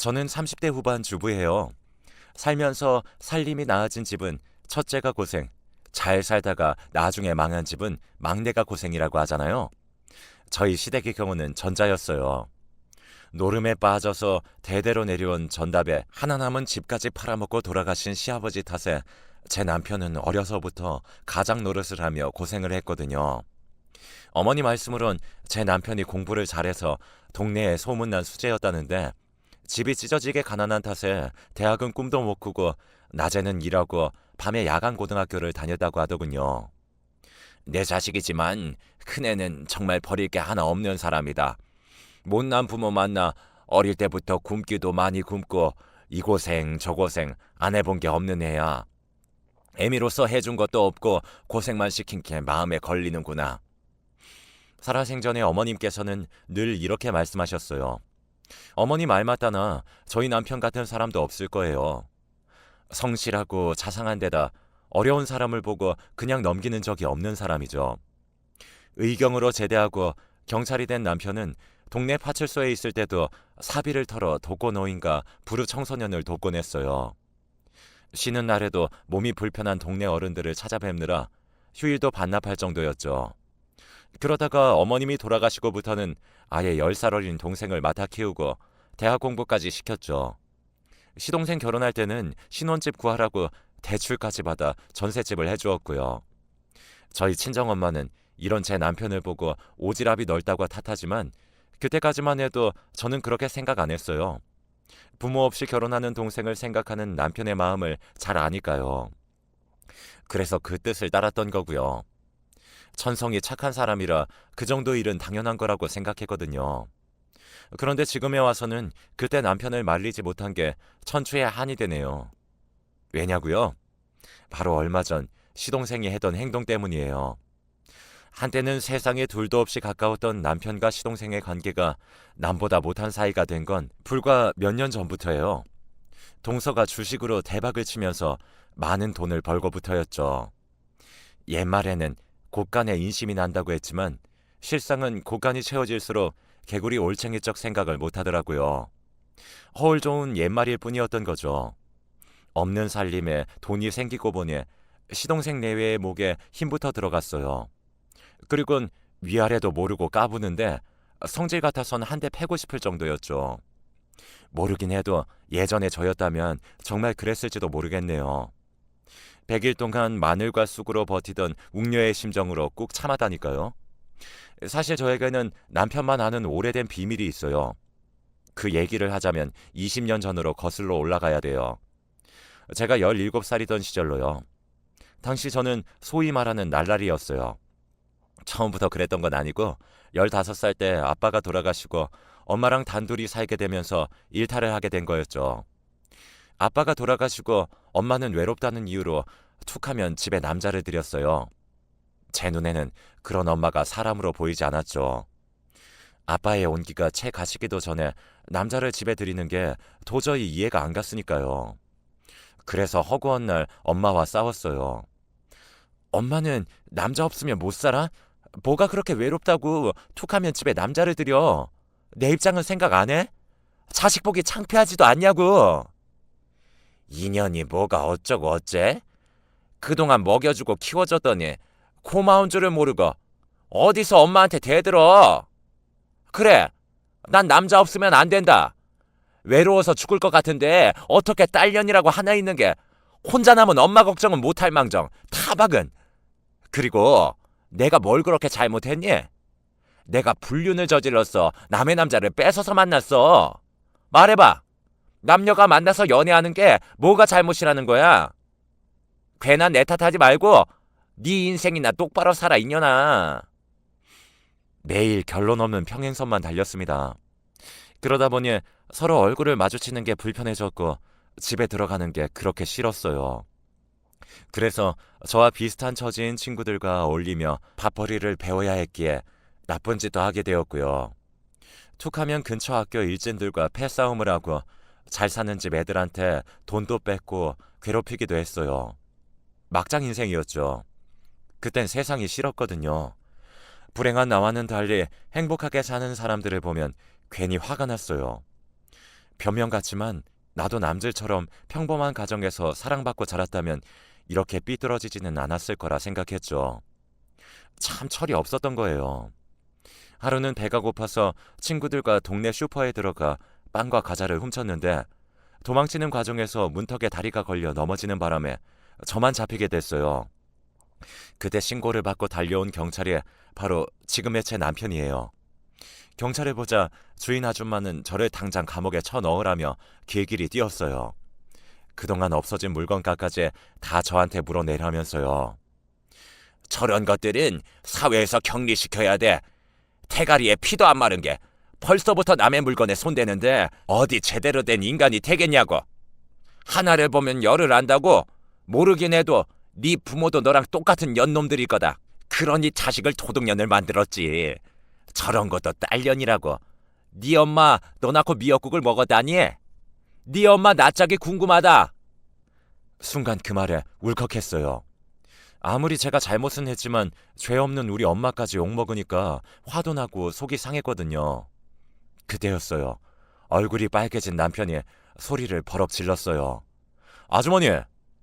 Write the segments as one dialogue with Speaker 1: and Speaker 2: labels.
Speaker 1: 저는 30대 후반 주부예요. 살면서 살림이 나아진 집은 첫째가 고생, 잘 살다가 나중에 망한 집은 막내가 고생이라고 하잖아요. 저희 시댁의 경우는 전자였어요. 노름에 빠져서 대대로 내려온 전답에 하나 남은 집까지 팔아먹고 돌아가신 시아버지 탓에 제 남편은 어려서부터 가장 노릇을 하며 고생을 했거든요. 어머니 말씀으론 제 남편이 공부를 잘해서 동네에 소문난 수재였다는데 집이 찢어지게 가난한 탓에 대학은 꿈도 못 꾸고 낮에는 일하고 밤에 야간 고등학교를 다녔다고 하더군요. 내 자식이지만 큰애는 정말 버릴 게 하나 없는 사람이다. 못난 부모 만나 어릴 때부터 굶기도 많이 굶고 이 고생 저 고생 안 해본 게 없는 애야. 애미로서 해준 것도 없고 고생만 시킨 게 마음에 걸리는구나. 살아생전에 어머님께서는 늘 이렇게 말씀하셨어요. 어머니 말 맞다나 저희 남편 같은 사람도 없을 거예요. 성실하고 자상한 데다 어려운 사람을 보고 그냥 넘기는 적이 없는 사람이죠. 의경으로 제대하고 경찰이 된 남편은 동네 파출소에 있을 때도 사비를 털어 독거노인과 불우 청소년을 돕곤 했어요. 쉬는 날에도 몸이 불편한 동네 어른들을 찾아뵙느라 휴일도 반납할 정도였죠. 그러다가 어머님이 돌아가시고부터는 아예 10살 어린 동생을 맡아 키우고 대학 공부까지 시켰죠. 시동생 결혼할 때는 신혼집 구하라고 대출까지 받아 전셋집을 해주었고요. 저희 친정엄마는 이런 제 남편을 보고 오지랖이 넓다고 탓하지만 그때까지만 해도 저는 그렇게 생각 안 했어요. 부모 없이 결혼하는 동생을 생각하는 남편의 마음을 잘 아니까요. 그래서 그 뜻을 따랐던 거고요. 천성이 착한 사람이라 그 정도 일은 당연한 거라고 생각했거든요. 그런데 지금에 와서는 그때 남편을 말리지 못한 게 천추의 한이 되네요. 왜냐고요? 바로 얼마 전 시동생이 했던 행동 때문이에요. 한때는 세상에 둘도 없이 가까웠던 남편과 시동생의 관계가 남보다 못한 사이가 된 건 불과 몇 년 전부터예요. 동서가 주식으로 대박을 치면서 많은 돈을 벌고부터였죠. 옛말에는 곳간에 인심이 난다고 했지만 실상은 곳간이 채워질수록 개구리 올챙이적 생각을 못하더라고요. 허울 좋은 옛말일 뿐이었던 거죠. 없는 살림에 돈이 생기고 보니 시동생 내외의 목에 힘부터 들어갔어요. 그리곤 위아래도 모르고 까부는데 성질 같아선 한 대 패고 싶을 정도였죠. 모르긴 해도 예전에 저였다면 정말 그랬을지도 모르겠네요. 100일 동안 마늘과 쑥으로 버티던 웅녀의 심정으로 꾹 참았다니까요. 사실 저에게는 남편만 아는 오래된 비밀이 있어요. 그 얘기를 하자면 20년 전으로 거슬러 올라가야 돼요. 제가 17살이던 시절로요. 당시 저는 소위 말하는 날라리였어요. 처음부터 그랬던 건 아니고 15살 때 아빠가 돌아가시고 엄마랑 단둘이 살게 되면서 일탈을 하게 된 거였죠. 아빠가 돌아가시고 엄마는 외롭다는 이유로 툭하면 집에 남자를 들였어요. 제 눈에는 그런 엄마가 사람으로 보이지 않았죠. 아빠의 온기가 채 가시기도 전에 남자를 집에 들이는 게 도저히 이해가 안 갔으니까요. 그래서 허구한 날 엄마와 싸웠어요. 엄마는 남자 없으면 못 살아? 뭐가 그렇게 외롭다고 툭하면 집에 남자를 들여? 내 입장은 생각 안 해? 자식 보기 창피하지도 않냐고. 인연이 뭐가 어쩌고 어째? 그동안 먹여주고 키워줬더니 고마운 줄을 모르고 어디서 엄마한테 대들어. 그래, 난 남자 없으면 안 된다. 외로워서 죽을 것 같은데 어떻게 딸년이라고 하나 있는 게 혼자 남은 엄마 걱정은 못할 망정 타박은. 그리고 내가 뭘 그렇게 잘못했니? 내가 불륜을 저질렀어. 남의 남자를 뺏어서 만났어. 말해봐. 남녀가 만나서 연애하는 게 뭐가 잘못이라는 거야? 괜한 내 탓하지 말고 네 인생이나 똑바로 살아 이년아. 매일 결론 없는 평행선만 달렸습니다. 그러다 보니 서로 얼굴을 마주치는 게 불편해졌고 집에 들어가는 게 그렇게 싫었어요. 그래서 저와 비슷한 처지인 친구들과 어울리며 밥벌이를 배워야 했기에 나쁜 짓도 하게 되었고요. 툭하면 근처 학교 일진들과 패싸움을 하고 잘 사는 집 애들한테 돈도 뺏고 괴롭히기도 했어요. 막장 인생이었죠. 그땐 세상이 싫었거든요. 불행한 나와는 달리 행복하게 사는 사람들을 보면 괜히 화가 났어요. 변명 같지만 나도 남들처럼 평범한 가정에서 사랑받고 자랐다면 이렇게 삐뚤어지지는 않았을 거라 생각했죠. 참 철이 없었던 거예요. 하루는 배가 고파서 친구들과 동네 슈퍼에 들어가 빵과 과자를 훔쳤는데 도망치는 과정에서 문턱에 다리가 걸려 넘어지는 바람에 저만 잡히게 됐어요. 그때 신고를 받고 달려온 경찰이 바로 지금의 제 남편이에요. 경찰을 보자 주인 아줌마는 저를 당장 감옥에 쳐넣으라며 길길이 뛰었어요. 그동안 없어진 물건값까지 다 저한테 물어내라면서요. 저런 것들은 사회에서 격리시켜야 돼. 태가리에 피도 안 마른 게 벌써부터 남의 물건에 손대는데 어디 제대로 된 인간이 되겠냐고. 하나를 보면 열을 안다고. 모르긴 해도 네 부모도 너랑 똑같은 년놈들일 거다. 그러니 자식을 도둑년을 만들었지. 저런 것도 딸년이라고. 네 엄마 너 낳고 미역국을 먹었다니? 네 엄마 낯짝이 궁금하다. 순간 그 말에 울컥했어요. 아무리 제가 잘못은 했지만 죄 없는 우리 엄마까지 욕먹으니까 화도 나고 속이 상했거든요. 그때였어요. 얼굴이 빨개진 남편이 소리를 버럭 질렀어요. 아주머니,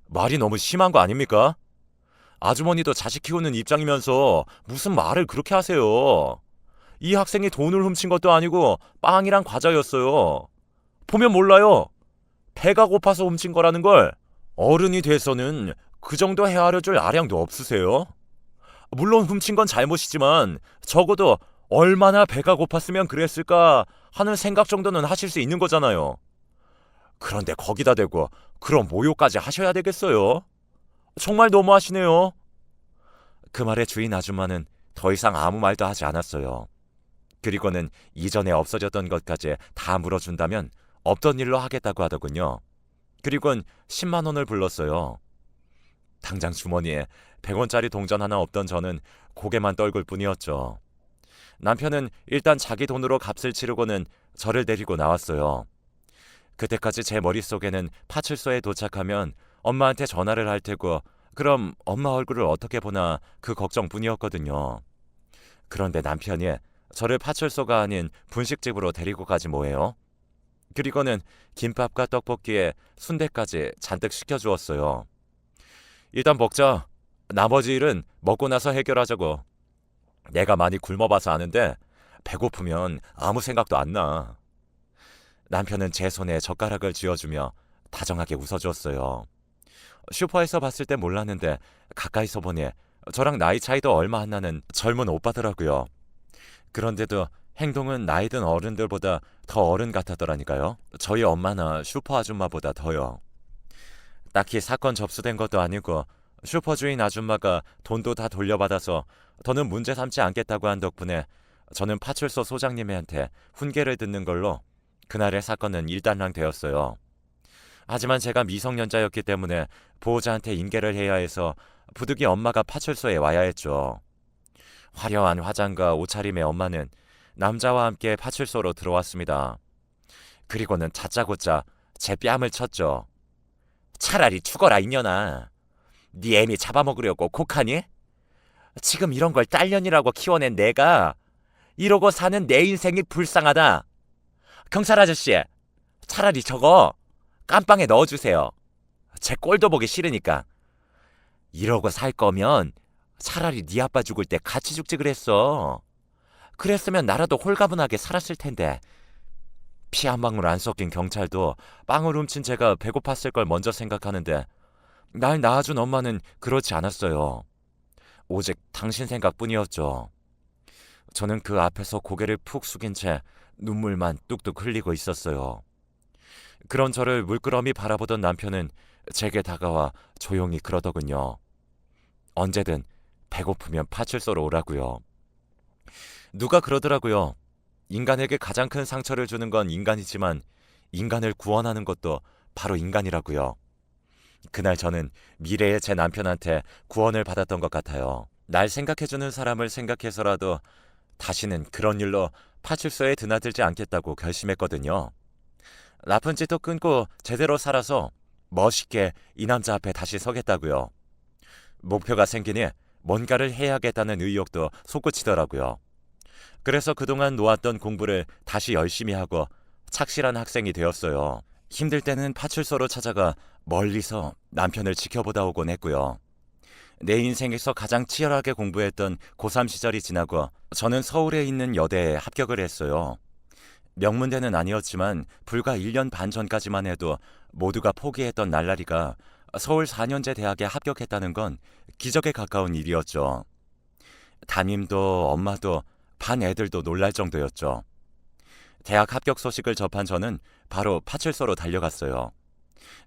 Speaker 1: 말이 너무 심한 거 아닙니까? 아주머니도 자식 키우는 입장이면서 무슨 말을 그렇게 하세요. 이 학생이 돈을 훔친 것도 아니고 빵이랑 과자였어요. 보면 몰라요. 배가 고파서 훔친 거라는 걸. 어른이 돼서는 그 정도 헤아려 줄 아량도 없으세요? 물론 훔친 건 잘못이지만 적어도 얼마나 배가 고팠으면 그랬을까 하는 생각 정도는 하실 수 있는 거잖아요. 그런데 거기다 대고 그런 모욕까지 하셔야 되겠어요? 정말 너무하시네요. 그 말에 주인 아줌마는 더 이상 아무 말도 하지 않았어요. 그리고는 이전에 없어졌던 것까지 다 물어준다면 없던 일로 하겠다고 하더군요. 그리고는 10만 원을 불렀어요. 당장 주머니에 100원짜리 동전 하나 없던 저는 고개만 떨굴 뿐이었죠. 남편은 일단 자기 돈으로 값을 치르고는 저를 데리고 나왔어요. 그때까지 제 머릿속에는 파출소에 도착하면 엄마한테 전화를 할 테고 그럼 엄마 얼굴을 어떻게 보나 그 걱정뿐이었거든요. 그런데 남편이 저를 파출소가 아닌 분식집으로 데리고 가지 뭐예요? 그리고는 김밥과 떡볶이에 순대까지 잔뜩 시켜주었어요. 일단 먹자. 나머지 일은 먹고 나서 해결하자고. 내가 많이 굶어봐서 아는데 배고프면 아무 생각도 안 나. 남편은 제 손에 젓가락을 쥐어주며 다정하게 웃어주었어요. 슈퍼에서 봤을 때 몰랐는데 가까이서 보니 저랑 나이 차이도 얼마 안 나는 젊은 오빠더라고요. 그런데도 행동은 나이 든 어른들보다 더 어른 같았더라니까요. 저희 엄마나 슈퍼 아줌마보다 더요. 딱히 사건 접수된 것도 아니고 슈퍼 주인 아줌마가 돈도 다 돌려받아서 더는 문제 삼지 않겠다고 한 덕분에 저는 파출소 소장님한테 훈계를 듣는 걸로 그날의 사건은 일단락되었어요. 하지만 제가 미성년자였기 때문에 보호자한테 인계를 해야 해서 부득이 엄마가 파출소에 와야 했죠. 화려한 화장과 옷차림의 엄마는 남자와 함께 파출소로 들어왔습니다. 그리고는 다짜고짜 제 뺨을 쳤죠. 차라리 죽어라 이년아. 네 애미 잡아먹으려고 곡하니? 지금 이런 걸 딸년이라고 키워낸 내가 이러고 사는 내 인생이 불쌍하다. 경찰 아저씨, 차라리 저거 깜빵에 넣어주세요. 제 꼴도 보기 싫으니까. 이러고 살 거면 차라리 네 아빠 죽을 때 같이 죽지 그랬어. 그랬으면 나라도 홀가분하게 살았을 텐데. 피 한 방울 안 섞인 경찰도 빵을 훔친 제가 배고팠을 걸 먼저 생각하는데 날 낳아준 엄마는 그렇지 않았어요. 오직 당신 생각뿐이었죠. 저는 그 앞에서 고개를 푹 숙인 채 눈물만 뚝뚝 흘리고 있었어요. 그런 저를 물끄러미 바라보던 남편은 제게 다가와 조용히 그러더군요. 언제든 배고프면 파출소로 오라고요. 누가 그러더라고요. 인간에게 가장 큰 상처를 주는 건 인간이지만 인간을 구원하는 것도 바로 인간이라고요. 그날 저는 미래의 제 남편한테 구원을 받았던 것 같아요. 날 생각해주는 사람을 생각해서라도 다시는 그런 일로 파출소에 드나들지 않겠다고 결심했거든요. 나쁜 짓도 끊고 제대로 살아서 멋있게 이 남자 앞에 다시 서겠다고요. 목표가 생기니 뭔가를 해야겠다는 의욕도 솟구치더라고요. 그래서 그동안 놓았던 공부를 다시 열심히 하고 착실한 학생이 되었어요. 힘들 때는 파출소로 찾아가 멀리서 남편을 지켜보다 오곤 했고요. 내 인생에서 가장 치열하게 공부했던 고3 시절이 지나고 저는 서울에 있는 여대에 합격을 했어요. 명문대는 아니었지만 불과 1년 반 전까지만 해도 모두가 포기했던 날라리가 서울 4년제 대학에 합격했다는 건 기적에 가까운 일이었죠. 담임도 엄마도 반 애들도 놀랄 정도였죠. 대학 합격 소식을 접한 저는 바로 파출소로 달려갔어요.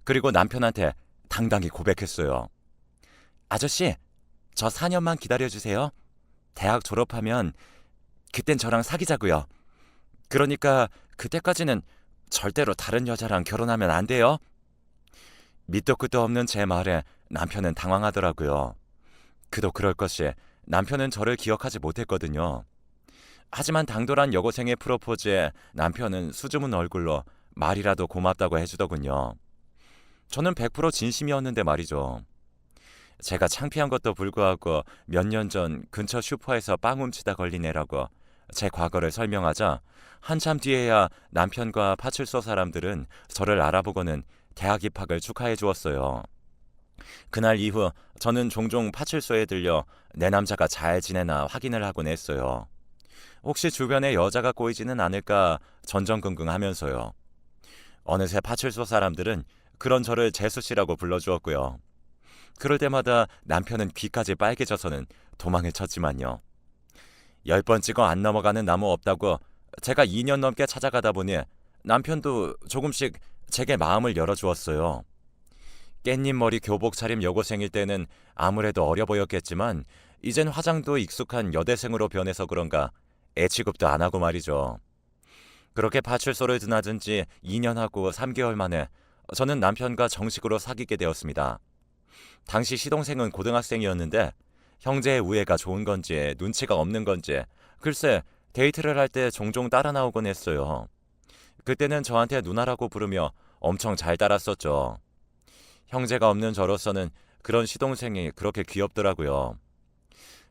Speaker 1: 그리고 남편한테 당당히 고백했어요. 아저씨, 저 4년만 기다려주세요. 대학 졸업하면 그땐 저랑 사귀자고요. 그러니까 그때까지는 절대로 다른 여자랑 결혼하면 안 돼요. 밑도 끝도 없는 제 말에 남편은 당황하더라고요. 그도 그럴 것이 남편은 저를 기억하지 못했거든요. 하지만 당돌한 여고생의 프로포즈에 남편은 수줍은 얼굴로 말이라도 고맙다고 해주더군요. 저는 100% 진심이었는데 말이죠. 제가 창피한 것도 불구하고 몇 년 전 근처 슈퍼에서 빵 훔치다 걸린 애라고 제 과거를 설명하자 한참 뒤에야 남편과 파출소 사람들은 저를 알아보고는 대학 입학을 축하해 주었어요. 그날 이후 저는 종종 파출소에 들려 내 남자가 잘 지내나 확인을 하곤 했어요. 혹시 주변에 여자가 꼬이지는 않을까 전전긍긍하면서요. 어느새 파출소 사람들은 그런 저를 재수씨라고 불러주었고요. 그럴 때마다 남편은 귀까지 빨개져서는 도망을 쳤지만요. 10번 찍어 안 넘어가는 나무 없다고 제가 2년 넘게 찾아가다 보니 남편도 조금씩 제게 마음을 열어주었어요. 깻잎 머리 교복 차림 여고생일 때는 아무래도 어려 보였겠지만 이젠 화장도 익숙한 여대생으로 변해서 그런가 애 취급도 안 하고 말이죠. 그렇게 파출소를 드나든 지 2년하고 3개월 만에 저는 남편과 정식으로 사귀게 되었습니다. 당시 시동생은 고등학생이었는데 형제의 우애가 좋은 건지 눈치가 없는 건지 글쎄 데이트를 할 때 종종 따라 나오곤 했어요. 그때는 저한테 누나라고 부르며 엄청 잘 따랐었죠. 형제가 없는 저로서는 그런 시동생이 그렇게 귀엽더라고요.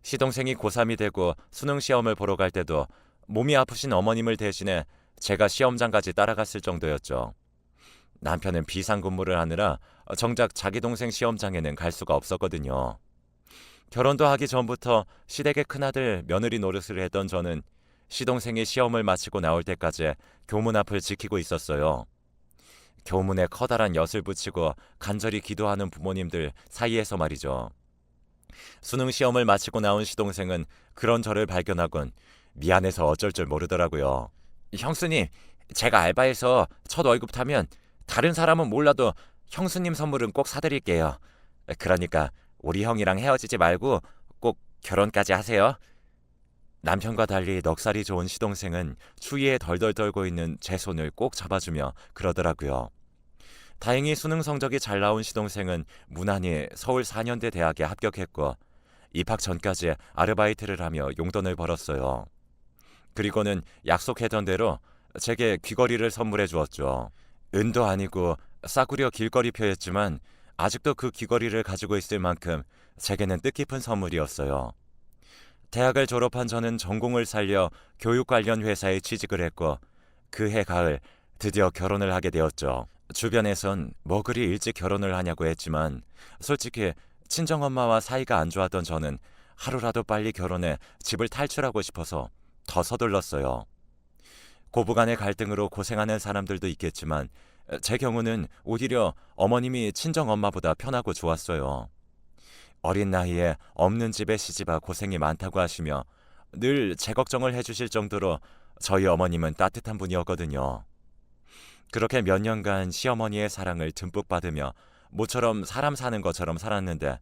Speaker 1: 시동생이 고3이 되고 수능 시험을 보러 갈 때도 몸이 아프신 어머님을 대신해 제가 시험장까지 따라갔을 정도였죠. 남편은 비상근무를 하느라 정작 자기 동생 시험장에는 갈 수가 없었거든요. 결혼도 하기 전부터 시댁의 큰아들 며느리 노릇을 했던 저는 시동생이 시험을 마치고 나올 때까지 교문 앞을 지키고 있었어요. 교문에 커다란 엿을 붙이고 간절히 기도하는 부모님들 사이에서 말이죠. 수능 시험을 마치고 나온 시동생은 그런 저를 발견하곤 미안해서 어쩔 줄 모르더라고요. 형수님, 제가 알바해서 첫 월급 타면 다른 사람은 몰라도 형수님 선물은 꼭 사드릴게요. 그러니까 우리 형이랑 헤어지지 말고 꼭 결혼까지 하세요. 남편과 달리 넉살이 좋은 시동생은 추위에 덜덜 떨고 있는 제 손을 꼭 잡아주며 그러더라고요. 다행히 수능 성적이 잘 나온 시동생은 무난히 서울 4년대 대학에 합격했고 입학 전까지 아르바이트를 하며 용돈을 벌었어요. 그리고는 약속했던 대로 제게 귀걸이를 선물해 주었죠. 은도 아니고 싸구려 길거리표였지만 아직도 그 귀걸이를 가지고 있을 만큼 제게는 뜻깊은 선물이었어요. 대학을 졸업한 저는 전공을 살려 교육 관련 회사에 취직을 했고 그 해 가을 드디어 결혼을 하게 되었죠. 주변에선 뭐 그리 일찍 결혼을 하냐고 했지만 솔직히 친정엄마와 사이가 안 좋았던 저는 하루라도 빨리 결혼해 집을 탈출하고 싶어서 더 서둘렀어요. 고부간의 갈등으로 고생하는 사람들도 있겠지만 제 경우는 오히려 어머님이 친정엄마보다 편하고 좋았어요. 어린 나이에 없는 집에 시집와 고생이 많다고 하시며 늘 제 걱정을 해주실 정도로 저희 어머님은 따뜻한 분이었거든요. 그렇게 몇 년간 시어머니의 사랑을 듬뿍 받으며 모처럼 사람 사는 것처럼 살았는데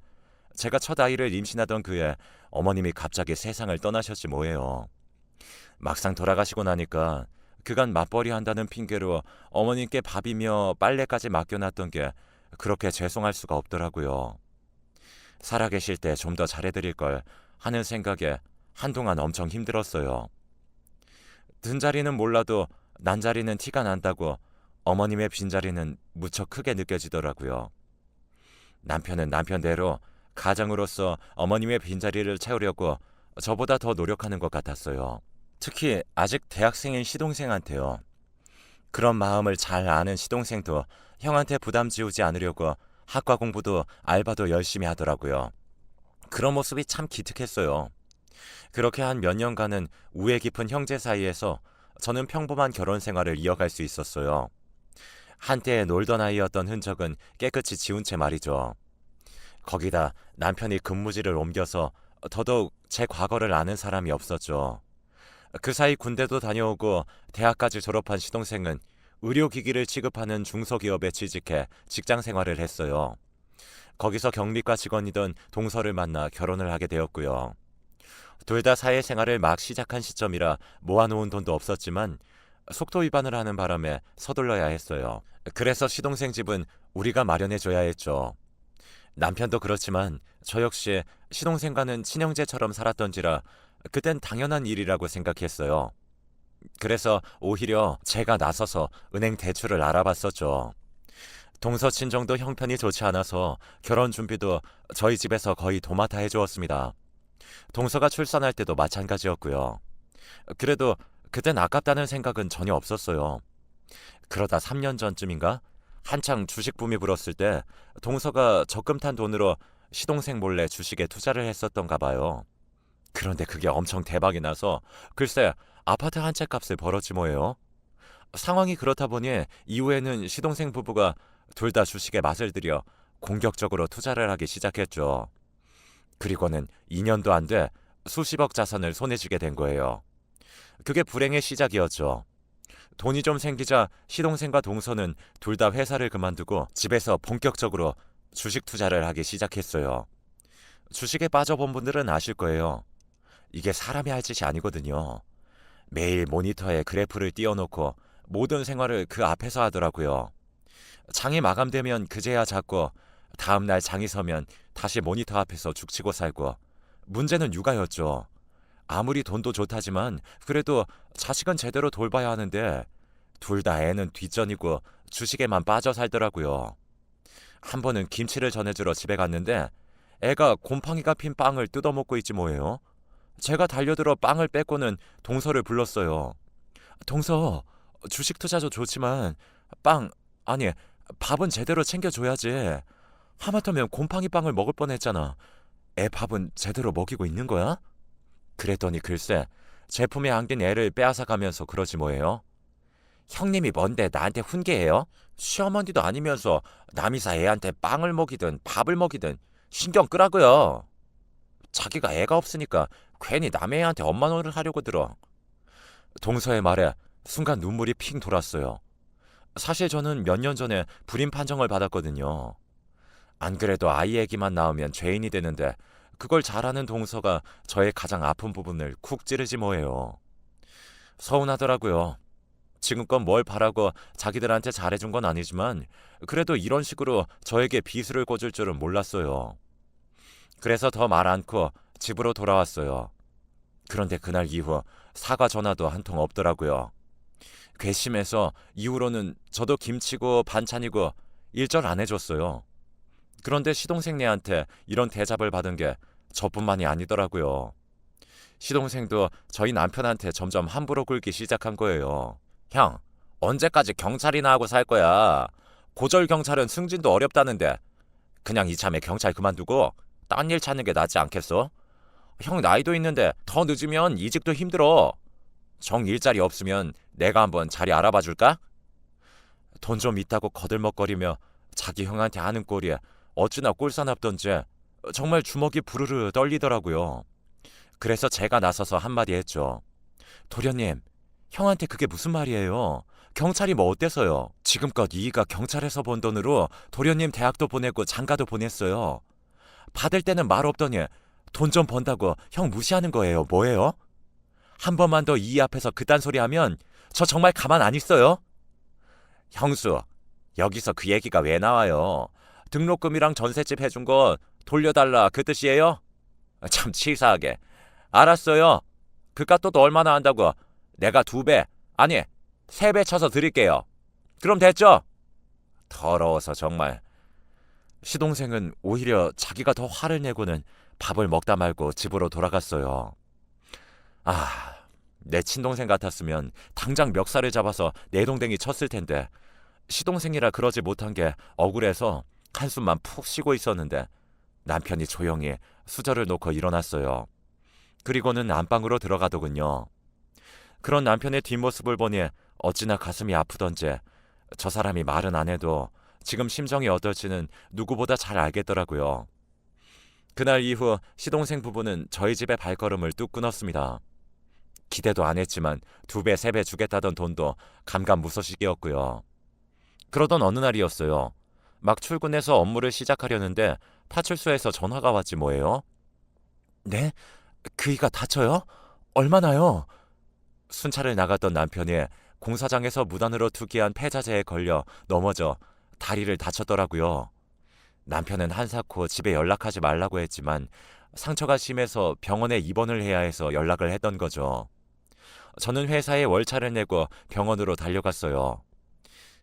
Speaker 1: 제가 첫 아이를 임신하던 그해 어머님이 갑자기 세상을 떠나셨지 뭐예요. 막상 돌아가시고 나니까 그간 맞벌이 한다는 핑계로 어머님께 밥이며 빨래까지 맡겨놨던 게 그렇게 죄송할 수가 없더라고요. 살아계실 때 좀 더 잘해드릴 걸 하는 생각에 한동안 엄청 힘들었어요. 든 자리는 몰라도 난 자리는 티가 난다고 어머님의 빈자리는 무척 크게 느껴지더라고요. 남편은 남편대로 가장으로서 어머님의 빈자리를 채우려고 저보다 더 노력하는 것 같았어요. 특히 아직 대학생인 시동생한테요. 그런 마음을 잘 아는 시동생도 형한테 부담 지우지 않으려고 학과 공부도 알바도 열심히 하더라고요. 그런 모습이 참 기특했어요. 그렇게 한 몇 년간은 우애 깊은 형제 사이에서 저는 평범한 결혼 생활을 이어갈 수 있었어요. 한때 놀던 아이였던 흔적은 깨끗이 지운 채 말이죠. 거기다 남편이 근무지를 옮겨서 더더욱 제 과거를 아는 사람이 없었죠. 그 사이 군대도 다녀오고 대학까지 졸업한 시동생은 의료기기를 취급하는 중소기업에 취직해 직장 생활을 했어요. 거기서 경리과 직원이던 동서를 만나 결혼을 하게 되었고요. 둘 다 사회생활을 막 시작한 시점이라 모아놓은 돈도 없었지만 속도 위반을 하는 바람에 서둘러야 했어요. 그래서 시동생 집은 우리가 마련해줘야 했죠. 남편도 그렇지만 저 역시 시동생과는 친형제처럼 살았던지라 그땐 당연한 일이라고 생각했어요. 그래서 오히려 제가 나서서 은행 대출을 알아봤었죠. 동서 친정도 형편이 좋지 않아서 결혼 준비도 저희 집에서 거의 도맡아 해주었습니다. 동서가 출산할 때도 마찬가지였고요. 그래도 그땐 아깝다는 생각은 전혀 없었어요. 그러다 3년 전쯤인가 한창 주식 붐이 불었을 때 동서가 적금 탄 돈으로 시동생 몰래 주식에 투자를 했었던가 봐요. 그런데 그게 엄청 대박이 나서 글쎄 아파트 한 채 값을 벌었지 뭐예요. 상황이 그렇다 보니 이후에는 시동생 부부가 둘 다 주식에 맛을 들여 공격적으로 투자를 하기 시작했죠. 그리고는 2년도 안 돼 수십억 자산을 손에 쥐게 된 거예요. 그게 불행의 시작이었죠. 돈이 좀 생기자 시동생과 동서는 둘 다 회사를 그만두고 집에서 본격적으로 주식 투자를 하기 시작했어요. 주식에 빠져본 분들은 아실 거예요. 이게 사람이 할 짓이 아니거든요. 매일 모니터에 그래프를 띄워놓고 모든 생활을 그 앞에서 하더라고요. 장이 마감되면 그제야 잡고 다음날 장이 서면 다시 모니터 앞에서 죽치고 살고 문제는 육아였죠. 아무리 돈도 좋다지만 그래도 자식은 제대로 돌봐야 하는데 둘 다 애는 뒷전이고 주식에만 빠져 살더라고요. 한 번은 김치를 전해주러 집에 갔는데 애가 곰팡이가 핀 빵을 뜯어먹고 있지 뭐예요. 제가 달려들어 빵을 뺏고는 동서를 불렀어요. 동서, 주식 투자도 좋지만 빵, 아니 밥은 제대로 챙겨줘야지. 하마터면 곰팡이 빵을 먹을 뻔했잖아. 애 밥은 제대로 먹이고 있는 거야? 그랬더니 글쎄 제품에 안긴 애를 빼앗아가면서 그러지 뭐예요. 형님이 뭔데 나한테 훈계해요? 시어머니도 아니면서 남이사 애한테 빵을 먹이든 밥을 먹이든 신경 끄라고요. 자기가 애가 없으니까 괜히 남의 애한테 엄마 노릇을 하려고 들어. 동서의 말에 순간 눈물이 핑 돌았어요. 사실 저는 몇 년 전에 불임 판정을 받았거든요. 안 그래도 아이 얘기만 나오면 죄인이 되는데 그걸 잘하는 동서가 저의 가장 아픈 부분을 쿡 찌르지 뭐예요. 서운하더라고요. 지금껏 뭘 바라고 자기들한테 잘해준 건 아니지만 그래도 이런 식으로 저에게 비수를 꽂을 줄은 몰랐어요. 그래서 더 말 않고 집으로 돌아왔어요. 그런데 그날 이후 사과 전화도 한 통 없더라고요. 괘씸해서 이후로는 저도 김치고 반찬이고 일절 안 해줬어요. 그런데 시동생네한테 이런 대접을 받은 게 저뿐만이 아니더라고요. 시동생도 저희 남편한테 점점 함부로 굴기 시작한 거예요. 형, 언제까지 경찰이나 하고 살 거야? 고졸 경찰은 승진도 어렵다는데 그냥 이참에 경찰 그만두고 딴 일 찾는 게 낫지 않겠어? 형 나이도 있는데 더 늦으면 이직도 힘들어. 정 일자리 없으면 내가 한번 자리 알아봐 줄까? 돈 좀 있다고 거들먹거리며 자기 형한테 하는 꼴이 어찌나 꼴사납던지 정말 주먹이 부르르 떨리더라고요. 그래서 제가 나서서 한마디 했죠. 도련님, 형한테 그게 무슨 말이에요? 경찰이 뭐 어때서요? 지금껏 이이가 경찰에서 번 돈으로 도련님 대학도 보내고 장가도 보냈어요. 받을 때는 말 없더니 돈 좀 번다고 형 무시하는 거예요. 뭐예요? 한 번만 더 이이 앞에서 그딴 소리 하면 저 정말 가만 안 있어요. 형수, 여기서 그 얘기가 왜 나와요? 등록금이랑 전셋집 해준 거 돌려달라 그 뜻이에요? 참 치사하게. 알았어요. 그깟 또 얼마나 한다고? 내가 2배, 아니 3배 쳐서 드릴게요. 그럼 됐죠? 더러워서 정말. 시동생은 오히려 자기가 더 화를 내고는 밥을 먹다 말고 집으로 돌아갔어요. 아, 내 친동생 같았으면 당장 멱살을 잡아서 내동댕이 쳤을 텐데 시동생이라 그러지 못한 게 억울해서 한숨만 푹 쉬고 있었는데 남편이 조용히 수저를 놓고 일어났어요. 그리고는 안방으로 들어가더군요. 그런 남편의 뒷모습을 보니 어찌나 가슴이 아프던지 저 사람이 말은 안 해도 지금 심정이 어떨지는 누구보다 잘 알겠더라고요. 그날 이후 시동생 부부는 저희 집에 발걸음을 뚝 끊었습니다. 기대도 안 했지만 2배, 3배 주겠다던 돈도 감감무소식이었고요. 그러던 어느 날이었어요. 막 출근해서 업무를 시작하려는데 파출소에서 전화가 왔지 뭐예요. 네? 그이가 다쳐요? 얼마나요? 순찰을 나갔던 남편이 공사장에서 무단으로 투기한 폐자재에 걸려 넘어져 다리를 다쳤더라고요. 남편은 한사코 집에 연락하지 말라고 했지만 상처가 심해서 병원에 입원을 해야 해서 연락을 했던 거죠. 저는 회사에 월차를 내고 병원으로 달려갔어요.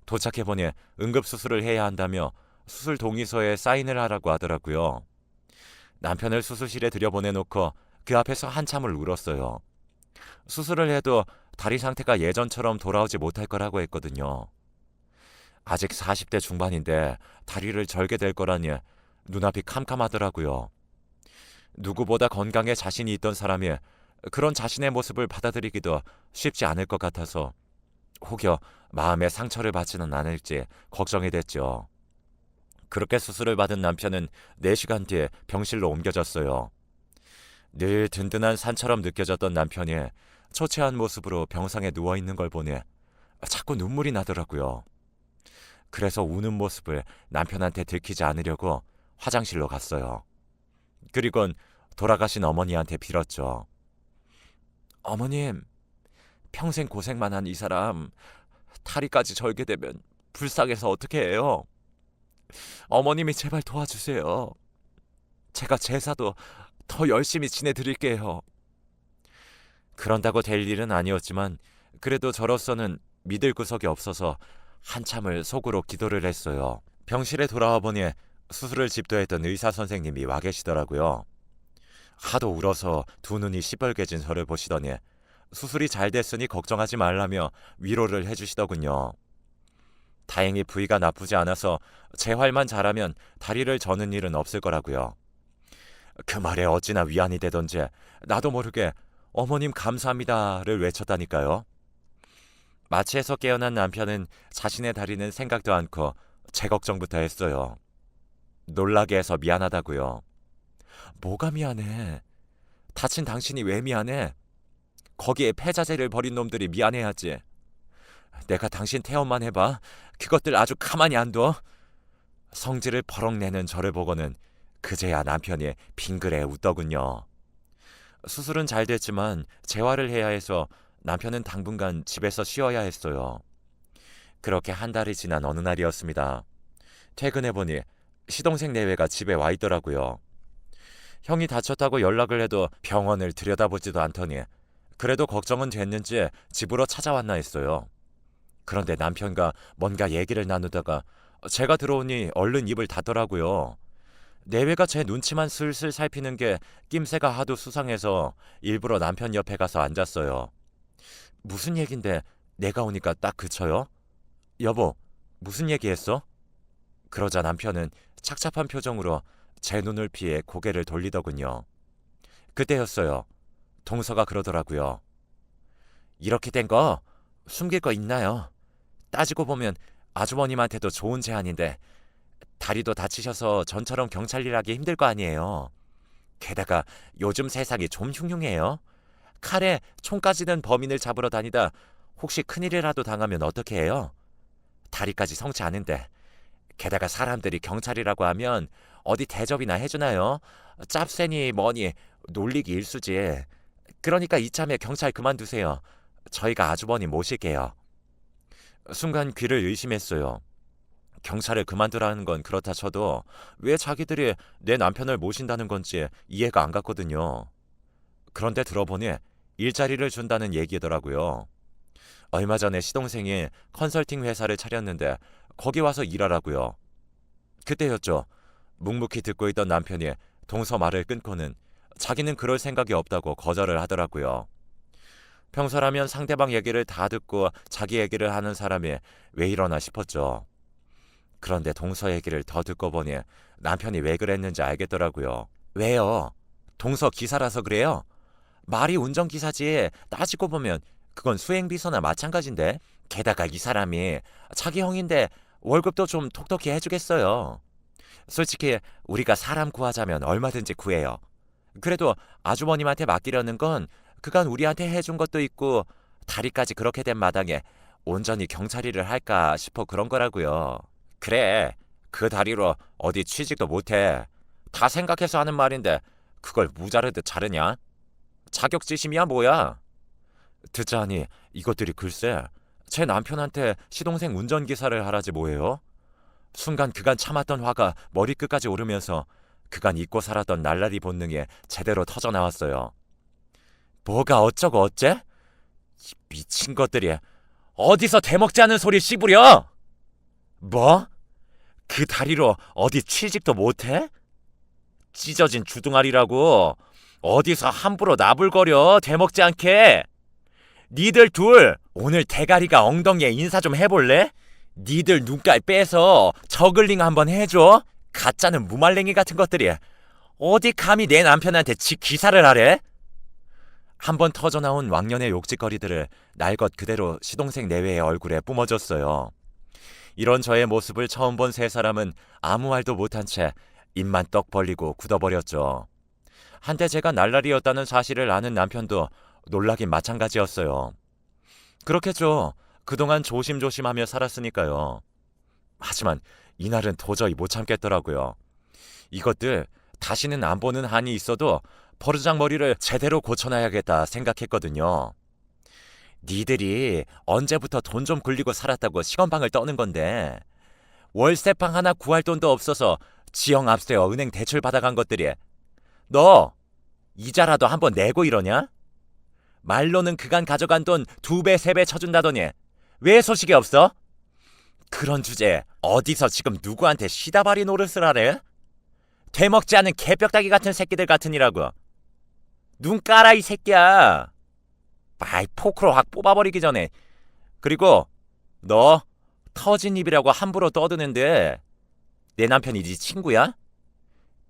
Speaker 1: 도착해보니 응급수술을 해야 한다며 수술 동의서에 사인을 하라고 하더라고요. 남편을 수술실에 들여보내놓고 그 앞에서 한참을 울었어요. 수술을 해도 다리 상태가 예전처럼 돌아오지 못할 거라고 했거든요. 아직 40대 중반인데 다리를 절게 될 거라니 눈앞이 캄캄하더라고요. 누구보다 건강에 자신이 있던 사람이 그런 자신의 모습을 받아들이기도 쉽지 않을 것 같아서 혹여 마음에 상처를 받지는 않을지 걱정이 됐죠. 그렇게 수술을 받은 남편은 4시간 뒤에 병실로 옮겨졌어요. 늘 든든한 산처럼 느껴졌던 남편이 초췌한 모습으로 병상에 누워있는 걸 보니 자꾸 눈물이 나더라고요. 그래서 우는 모습을 남편한테 들키지 않으려고 화장실로 갔어요. 그리곤 돌아가신 어머니한테 빌었죠. 어머님, 평생 고생만 한 이 사람 다리까지 절게 되면 불쌍해서 어떻게 해요? 어머님이 제발 도와주세요. 제가 제사도 더 열심히 지내드릴게요. 그런다고 될 일은 아니었지만 그래도 저로서는 믿을 구석이 없어서 한참을 속으로 기도를 했어요. 병실에 돌아와 보니 수술을 집도했던 의사 선생님이 와 계시더라고요. 하도 울어서 2눈이 시뻘개진 저를 보시더니 수술이 잘 됐으니 걱정하지 말라며 위로를 해주시더군요. 다행히 부위가 나쁘지 않아서 재활만 잘하면 다리를 저는 일은 없을 거라고요. 그 말에 어찌나 위안이 되던지 나도 모르게 어머님 감사합니다를 외쳤다니까요. 마취에서 깨어난 남편은 자신의 다리는 생각도 않고 제 걱정부터 했어요. 놀라게 해서 미안하다고요. 뭐가 미안해? 다친 당신이 왜 미안해? 거기에 폐자재를 버린 놈들이 미안해야지. 내가 당신 태엄만 해봐. 그것들 아주 가만히 안 둬. 성질을 버럭 내는 저를 보고는 그제야 남편이 빙그레 웃더군요. 수술은 잘 됐지만 재활을 해야 해서 남편은 당분간 집에서 쉬어야 했어요. 그렇게 한 달이 지난 어느 날이었습니다. 퇴근해보니 시동생 내외가 집에 와 있더라고요. 형이 다쳤다고 연락을 해도 병원을 들여다보지도 않더니 그래도 걱정은 됐는지 집으로 찾아왔나 했어요. 그런데 남편과 뭔가 얘기를 나누다가 제가 들어오니 얼른 입을 닫더라고요. 내외가 제 눈치만 슬슬 살피는 게 낌새가 하도 수상해서 일부러 남편 옆에 가서 앉았어요. 무슨 얘긴데 내가 오니까 딱 그쳐요? 여보, 무슨 얘기했어? 그러자 남편은 착잡한 표정으로 제 눈을 피해 고개를 돌리더군요. 그때였어요. 동서가 그러더라고요. 이렇게 된 거 숨길 거 있나요? 따지고 보면 아주버님한테도 좋은 제안인데 다리도 다치셔서 전처럼 경찰 일하기 힘들 거 아니에요. 게다가 요즘 세상이 좀 흉흉해요. 칼에 총까지 든 범인을 잡으러 다니다 혹시 큰일이라도 당하면 어떻게 해요? 다리까지 성치 않은데 게다가 사람들이 경찰이라고 하면 어디 대접이나 해주나요? 짭새니 뭐니 놀리기 일쑤지. 그러니까 이참에 경찰 그만두세요. 저희가 아주버님 모실게요. 순간 귀를 의심했어요. 경찰을 그만두라는 건 그렇다 쳐도 왜 자기들이 내 남편을 모신다는 건지 이해가 안 갔거든요. 그런데 들어보니 일자리를 준다는 얘기더라고요. 얼마 전에 시동생이 컨설팅 회사를 차렸는데 거기 와서 일하라고요. 그때였죠. 묵묵히 듣고 있던 남편이 동서 말을 끊고는 자기는 그럴 생각이 없다고 거절을 하더라고요. 평소라면 상대방 얘기를 다 듣고 자기 얘기를 하는 사람이 왜 이러나 싶었죠. 그런데 동서 얘기를 더 듣고 보니 남편이 왜 그랬는지 알겠더라고요. 왜요? 동서 기사라서 그래요? 말이 운전기사지. 따지고 보면 그건 수행비서나 마찬가지인데. 게다가 이 사람이 자기 형인데 월급도 좀 톡톡히 해주겠어요. 솔직히 우리가 사람 구하자면 얼마든지 구해요. 그래도 아주버님한테 맡기려는 건 그간 우리한테 해준 것도 있고 다리까지 그렇게 된 마당에 온전히 경찰 일을 할까 싶어 그런 거라고요. 그래, 그 다리로 어디 취직도 못해. 다 생각해서 하는 말인데 그걸 무자르듯 자르냐? 자격지심이야 뭐야? 듣자하니 이것들이 글쎄 제 남편한테 시동생 운전기사를 하라지 뭐예요? 순간 그간 참았던 화가 머리끝까지 오르면서 그간 잊고 살았던 날라리 본능이 제대로 터져나왔어요. 뭐가 어쩌고 어째? 이 미친 것들이 어디서 대먹지 않은 소리 씹으려? 뭐? 그 다리로 어디 취직도 못해? 찢어진 주둥아리라고 어디서 함부로 나불거려 대먹지 않게. 니들 둘 오늘 대가리가 엉덩이에 인사 좀 해볼래? 니들 눈깔 빼서 저글링 한번 해줘. 가짜는 무말랭이 같은 것들이 어디 감히 내 남편한테 지 기사를 하래? 한번 터져나온 왕년의 욕짓거리들을 날 것 그대로 시동생 내외의 얼굴에 뿜어줬어요. 이런 저의 모습을 처음 본 세 사람은 아무 말도 못한 채 입만 떡 벌리고 굳어버렸죠. 한때 제가 날라리였다는 사실을 아는 남편도 놀라긴 마찬가지였어요. 그렇겠죠. 그동안 조심조심하며 살았으니까요. 하지만 이날은 도저히 못 참겠더라고요. 이것들 다시는 안 보는 한이 있어도 버르장머리를 제대로 고쳐놔야겠다 생각했거든요. 니들이 언제부터 돈 좀 굴리고 살았다고 시건방을 떠는 건데 월세방 하나 구할 돈도 없어서 지형 앞세워 은행 대출 받아간 것들이 너 이자라도 한번 내고 이러냐? 말로는 그간 가져간 돈 2배, 3배 쳐준다더니 왜 소식이 없어? 그런 주제에 어디서 지금 누구한테 시다바리 노릇을 하래? 되먹지 않은 개벽다기 같은 새끼들 같으니라고. 눈 깔아 이 새끼야. 아이 포크로 확 뽑아버리기 전에. 그리고 너 터진 입이라고 함부로 떠드는데 내 남편이 네 친구야?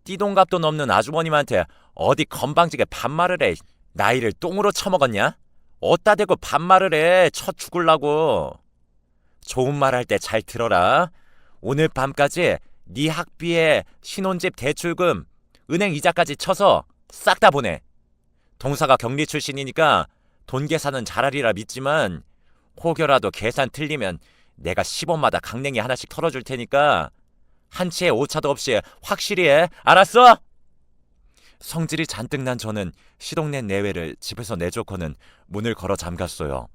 Speaker 1: 띠동갑도 넘는 아주머님한테 어디 건방지게 반말을 해. 나이를 똥으로 처먹었냐? 어따 대고 반말을 해. 쳐 죽을라고. 좋은 말 할 때 잘 들어라. 오늘 밤까지 네 학비에 신혼집 대출금 은행 이자까지 쳐서 싹 다 보내. 동사가 경리 출신이니까 돈 계산은 잘하리라 믿지만 혹여라도 계산 틀리면 내가 10원마다 강냉이 하나씩 털어줄 테니까 한 치의 오차도 없이 확실히 해. 알았어? 성질이 잔뜩 난 저는 시동네 내외를 집에서 내쫓고는 문을 걸어 잠갔어요.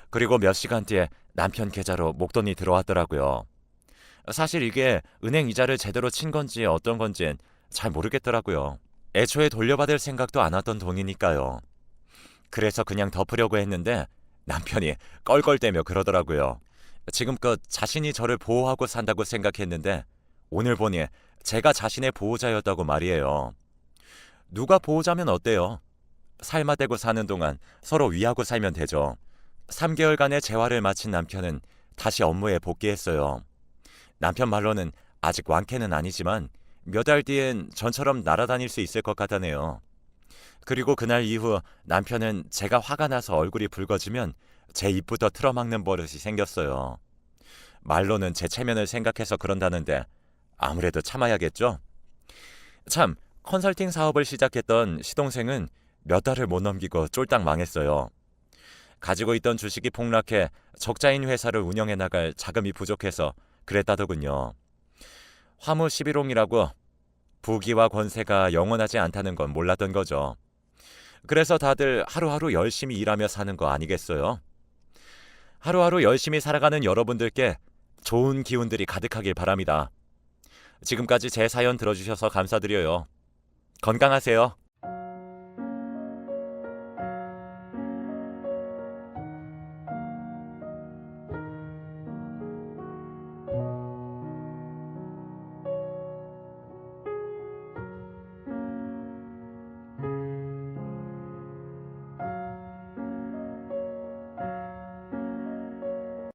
Speaker 1: 그리고 몇 시간 뒤에 남편 계좌로 목돈이 들어왔더라고요. 사실 이게 은행 이자를 제대로 친 건지 어떤 건지 잘 모르겠더라고요. 애초에 돌려받을 생각도 안 왔던 돈이니까요. 그래서 그냥 덮으려고 했는데 남편이 껄껄대며 그러더라고요. 지금껏 자신이 저를 보호하고 산다고 생각했는데 오늘 보니 제가 자신의 보호자였다고 말이에요. 누가 보호자면 어때요? 삶아대고 사는 동안 서로 위하고 살면 되죠. 3개월간의 재활을 마친 남편은 다시 업무에 복귀했어요. 남편 말로는 아직 완쾌는 아니지만 몇 달 뒤엔 전처럼 날아다닐 수 있을 것 같다네요. 그리고 그날 이후 남편은 제가 화가 나서 얼굴이 붉어지면 제 입부터 틀어막는 버릇이 생겼어요. 말로는 제 체면을 생각해서 그런다는데 아무래도 참아야겠죠? 참, 컨설팅 사업을 시작했던 시동생은 몇 달을 못 넘기고 쫄딱 망했어요. 가지고 있던 주식이 폭락해 적자인 회사를 운영해 나갈 자금이 부족해서 그랬다더군요. 화무 11홍이라고 부귀와 권세가 영원하지 않다는 건 몰랐던 거죠. 그래서 다들 하루하루 열심히 일하며 사는 거 아니겠어요? 하루하루 열심히 살아가는 여러분들께 좋은 기운들이 가득하길 바랍니다. 지금까지 제 사연 들어주셔서 감사드려요. 건강하세요.